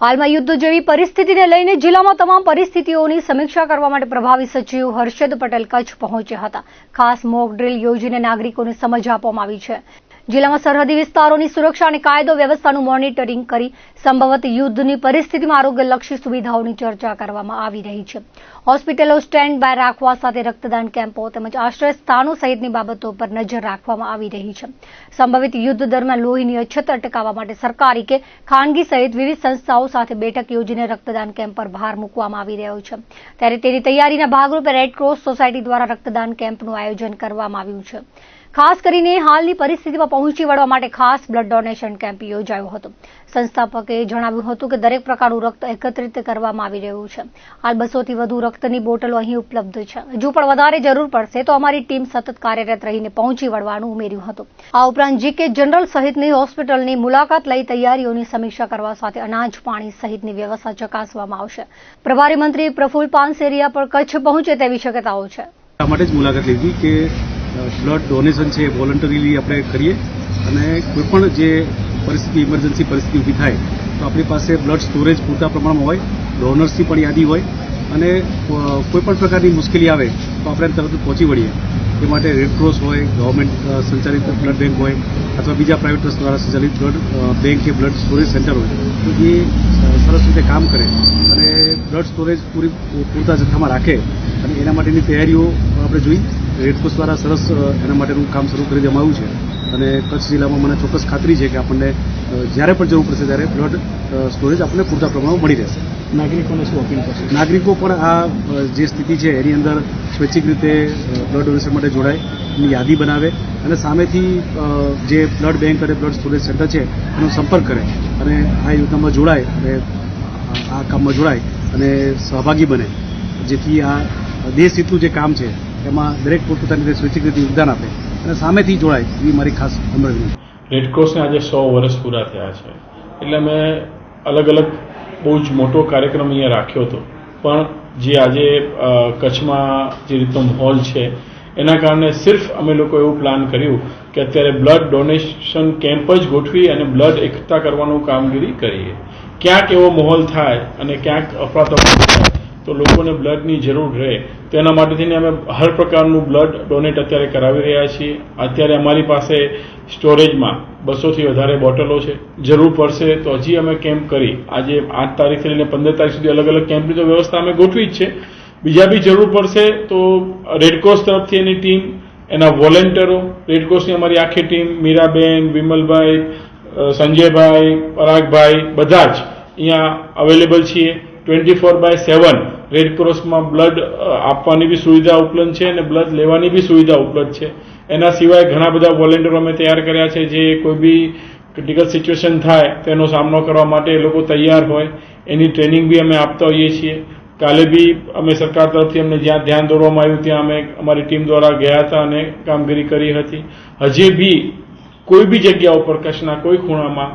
હાલમાં યુદ્ધ જેવી પરિસ્થિતિને લઈને જિલ્લામાં તમામ પરિસ્થિતિઓની સમીક્ષા કરવા માટે પ્રભારી સચિવ હર્ષદ પટેલ કચ્છ પહોંચ્યા હતા. ખાસ મોક ડ્રીલ યોજીને નાગરિકોને સમજ આપવામાં આવી છે. જિલ્લામાં સરહદી વિસ્તારોની સુરક્ષા અને કાયદો વ્યવસ્થાનું મોનિટરિંગ કરી સંભવત યુદ્ધની પરિસ્થિતિમાં આરોગ્યલક્ષી સુવિધાઓની ચર્ચા કરવામાં આવી રહી છે. હોસ્પિટલો સ્ટેન્ડ બાય રાખવા સાથે રક્તદાન કેમ્પો તેમજ આશ્રય સ્થાનો સહિતની બાબતો પર નજર રાખવામાં આવી રહી છે. સંભવિત યુદ્ધ દરમિયાન લોહીની અછત અટકાવવા માટે સરકારી કે ખાનગી સહિત વિવિધ સંસ્થાઓ સાથે બેઠક યોજીને રક્તદાન કેમ્પ પર ભાર મૂકવામાં આવી રહ્યો છે. ત્યારે તેની તૈયારીના ભાગરૂપે રેડક્રોસ સોસાયટી દ્વારા રક્તદાન કેમ્પનું આયોજન કરવામાં આવ્યું છે. ખાસ કરીને હાલની પરિસ્થિતિમાં પહોંચી વળવા માટે ખાસ બ્લડ ડોનેશન કેમ્પ યોજાયો હતો. સંસ્થાપકે જણાવ્યું હતું કે દરેક પ્રકારનું રક્ત એકત્રિત કરવામાં આવી રહ્યું છે. હાલ 200 થી વધુ રક્તની બોટલો અહીં ઉપલબ્ધ છે. હજુ પણ વધારે જરૂર પડશે તો અમારી ટીમ સતત કાર્યરત રહીને પહોંચી વળવાનું ઉમેર્યું હતું. આ ઉપરાંત જીકે જનરલ સહિતની હોસ્પિટલની મુલાકાત લઈ તૈયારીઓની સમીક્ષા કરવા સાથે અનાજ પાણી સહિતની વ્યવસ્થા ચકાસવામાં આવશે. પ્રભારી મંત્રી પ્રફુલ્લ પાનસેરિયા પણ કચ્છ પહોંચે તેવી શક્યતાઓ છે. માટે જ મુલાકાત લીધી કે બ્લડ ડોનેશન છે વોલન્ટરીલી આપણે કરીએ અને કોઈપણ જે પરિસ્થિતિ ઇમરજન્સી પરિસ્થિતિ ઊભી થાય તો આપણી પાસે બ્લડ સ્ટોરેજ પૂરતા પ્રમાણમાં હોય, ડોનર્સની પણ યાદી હોય અને કોઈપણ પ્રકારની મુશ્કેલી આવે તો આપણે તરત પહોંચી વળીએ. એ માટે રેડક્રોસ હોય, ગવર્મેન્ટ સંચાલિત બ્લડ બેંક હોય અથવા બીજા પ્રાઇવેટ ટ્રસ્ટ દ્વારા સંચાલિત બ્લડ બેંક કે બ્લડ સ્ટોરેજ સેન્ટર હોય તો એ સરસ રીતે કામ કરે અને બ્લડ સ્ટોરેજ પૂરતા જથ્થામાં રાખે અને એના માટેની તૈયારીઓ આપણે જોઈ. રેડક્રોસ દ્વારા સરસ એના માટેનું કામ શરૂ કરી દેવામાં આવ્યું છે અને કચ્છ જિલ્લામાં મને ચોક્કસ ખાતરી છે કે આપણને જ્યારે પણ જરૂર પડશે ત્યારે બ્લડ સ્ટોરેજ આપણને પૂરતા પ્રમાણમાં મળી રહેશે. નાગરિકોને શું અપીલ કરશે? નાગરિકો પણ આ જે સ્થિતિ છે એની અંદર સ્વૈચ્છિક રીતે બ્લડ ડોનેશન માટે જોડાય, એની યાદી બનાવે અને સામેથી જે બ્લડ બેંક અને બ્લડ સ્ટોરેજ સેન્ટર છે એનો સંપર્ક કરે અને આ યોજનામાં જોડાય અને આ કામમાં જોડાય અને સહભાગી બને, જેથી આ દેશ હિતનું જે કામ છે એમાં દરેક પોતપોતાની રીતે સ્વૈચ્છિક રીતે યોગદાન આપે અને સામેથી જોડાય એવી મારી ખાસ નમ્ર વિનંતી. રેડક્રોસને આજે 100 વર્ષ પૂરા થયા છે એટલે અમે અલગ અલગ બહુ જ મોટો કાર્યક્રમ અહીંયા રાખ્યો હતો, પણ જે આજે કચ્છમાં જે રીતનો માહોલ છે એના કારણે સિર્ફ અમે લોકો એવું પ્લાન કર્યું કે અત્યારે બ્લડ ડોનેશન કેમ્પ જ ગોઠવી અને બ્લડ એકઠા કરવાનું કામગીરી કરીએ. ક્યાંક એવો માહોલ થાય અને ક્યાંક અફરાતફરી થાય તો લોકોને બ્લડની જરૂર રહે તો એના માટેથી અમે હર પ્રકારનું બ્લડ ડોનેટ અત્યારે કરાવી રહ્યા છીએ. અત્યારે અમારી પાસે સ્ટોરેજમાં 200 થી વધારે બોટલો છે. જરૂર પડશે તો હજી અમે કેમ્પ કરી આજે 8 તારીખથી લઈને 15 તારીખ સુધી અલગ અલગ કેમ્પની તો વ્યવસ્થા અમે ગોઠવી જ છે. બીજા બી જરૂર પડશે તો રેડક્રોસ તરફથી એની ટીમ, એના વોલેન્ટરો, રેડક્રોસની અમારી આખી ટીમ, મીરાબેન, વિમલભાઈ, સંજયભાઈ, પરાગભાઈ બધા જ અહીંયા અવેલેબલ છીએ. 24/7 રેડક્રોસમાં બ્લડ આપવાની બી સુવિધા ઉપલબ્ધ છે અને બ્લડ લેવાની બી સુવિધા ઉપલબ્ધ છે. એના સિવાય ઘણા બધા વોલેન્ટિયરો અમે તૈયાર કર્યા છે જે કોઈ બી ક્રિટિકલ સિચ્યુએશન થાય તેનો સામનો કરવા માટે એ લોકો તૈયાર હોય એની ટ્રેનિંગ બી અમે આપતા હોઈએ છીએ. કાલે બી અમે સરકાર તરફથી અમને જ્યાં ધ્યાન દોરવામાં આવ્યું ત્યાં અમે અમારી ટીમ દ્વારા ગયા હતા અને કામગીરી કરી હતી. હજી બી કોઈ બી જગ્યા ઉપર કચ્છના કોઈ ખૂણામાં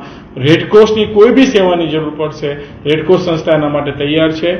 રેડક્રોસની કોઈ બી સેવાની જરૂર પડશે, રેડક્રોસ સંસ્થા એના માટે તૈયાર છે.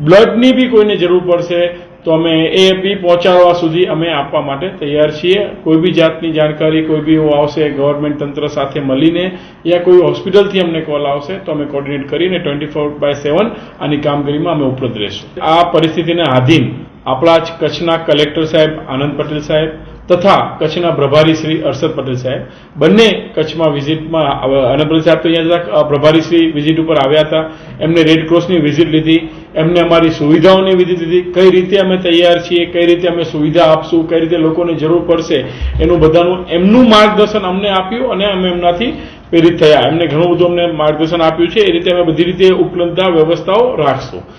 બ્લડની બી કોઈને જરૂર પડશે તો અમે એ બી પહોંચાડવા સુધી અમે આપવા માટે તૈયાર છીએ. કોઈ બી જાતની જાણકારી કોઈ બી એવું આવશે ગવર્મેન્ટ તંત્ર સાથે મળીને યા કોઈ હોસ્પિટલથી અમને કોલ આવશે તો અમે કોર્ડિનેટ કરીને 24/7 આની કામગીરીમાં અમે ઉપલબ્ધ રહીશું. આ પરિસ્થિતિને આધીન આપણા જ કચ્છના કલેક્ટર સાહેબ આનંદ પટેલ સાહેબ તથા કચ્છના પ્રભારી શ્રી હર્ષદ પટેલ સાહેબ બંને કચ્છમાં વિઝિટમાં, આનંદ પટેલ સાહેબ તો અહીંયા પ્રભારી શ્રી વિઝિટ ઉપર આવ્યા હતા, એમને રેડક્રોસની વિઝિટ લીધી, એમને અમારી સુવિધાઓની વિઝિટ લીધી, કઈ રીતે અમે તૈયાર છીએ, કઈ રીતે અમે સુવિધા આપશું, કઈ રીતે લોકોને જરૂર પડશે એનું બધાનું એમનું માર્ગદર્શન અમને આપ્યું અને અમે એમનાથી પ્રેરિત થયા. એમને ઘણું બધું અમને માર્ગદર્શન આપ્યું છે. એ રીતે અમે બધી રીતે ઉપલબ્ધતા વ્યવસ્થાઓ રાખશું.